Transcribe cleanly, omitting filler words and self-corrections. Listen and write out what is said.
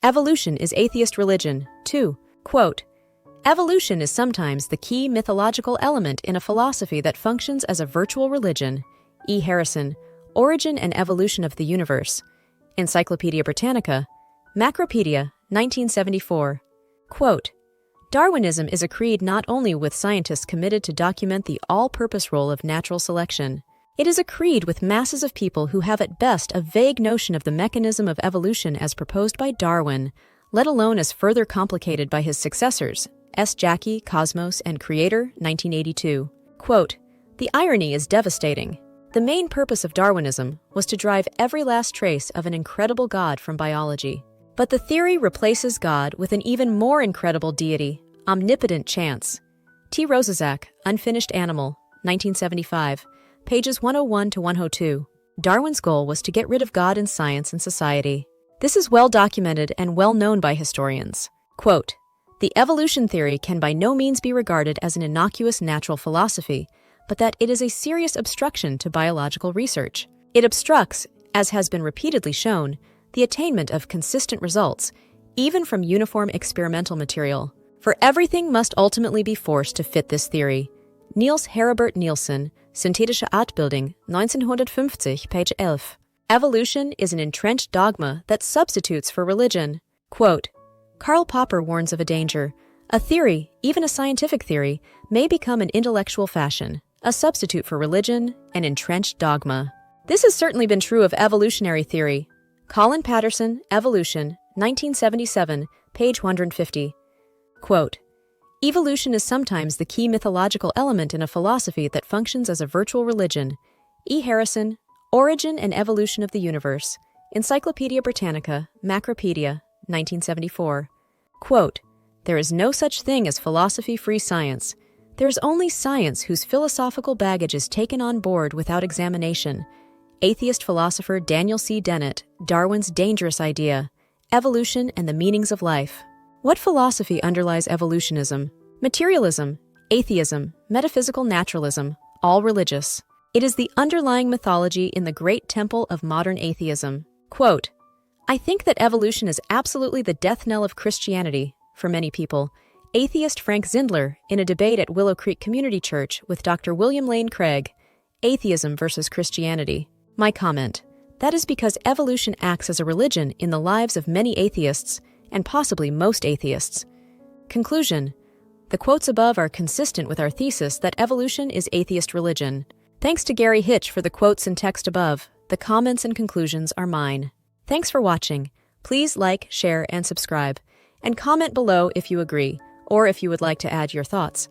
Evolution is atheist religion. 2. Quote, evolution is sometimes the key mythological element in a philosophy that functions as a virtual religion. E. Harrison, Origin and Evolution of the Universe. Encyclopedia Britannica, Macropedia, 1974. Quote, Darwinism is a creed not only with scientists committed to document the all-purpose role of natural selection. It is a creed with masses of people who have at best a vague notion of the mechanism of evolution as proposed by Darwin, let alone as further complicated by his successors, S. Jaki, Cosmos, and Creator, 1982. Quote, the irony is devastating. The main purpose of Darwinism was to drive every last trace of an incredible God from biology. But the theory replaces God with an even more incredible deity, omnipotent chance. T. Rosazak, Unfinished Animal, 1975, pages 101 to 102. Darwin's goal was to get rid of God in science and society. This is well documented and well known by historians. Quote, the evolution theory can by no means be regarded as an innocuous natural philosophy, but that it is a serious obstruction to biological research. It obstructs, as has been repeatedly shown, the attainment of consistent results, even from uniform experimental material. For everything must ultimately be forced to fit this theory. Nils Heribert-Nilsson, Synthetische Artbildung, 1950, page 11. Evolution is an entrenched dogma that substitutes for religion. Quote, Karl Popper warns of a danger. A theory, even a scientific theory, may become an intellectual fashion, a substitute for religion, an entrenched dogma. This has certainly been true of evolutionary theory. Colin Patterson, Evolution, 1977, page 150. Quote, evolution is sometimes the key mythological element in a philosophy that functions as a virtual religion. E. Harrison, Origin and Evolution of the Universe. Encyclopedia Britannica, Macropedia, 1974. Quote, there is no such thing as philosophy-free science. There is only science whose philosophical baggage is taken on board without examination. Atheist philosopher Daniel C. Dennett, Darwin's Dangerous Idea, Evolution and the Meanings of Life. What philosophy underlies evolutionism? Materialism, atheism, metaphysical naturalism, all religious. It is the underlying mythology in the great temple of modern atheism. Quote, I think that evolution is absolutely the death knell of Christianity, for many people. Atheist Frank Zindler, in a debate at Willow Creek Community Church with Dr. William Lane Craig, Atheism versus Christianity. My comment, that is because evolution acts as a religion in the lives of many atheists, and possibly most atheists. Conclusion, the quotes above are consistent with our thesis that evolution is atheist religion. Thanks to Gary Hitch for the quotes and text above. The comments and conclusions are mine. Thanks for watching. Please like, share, and subscribe. And comment below if you agree, or if you would like to add your thoughts.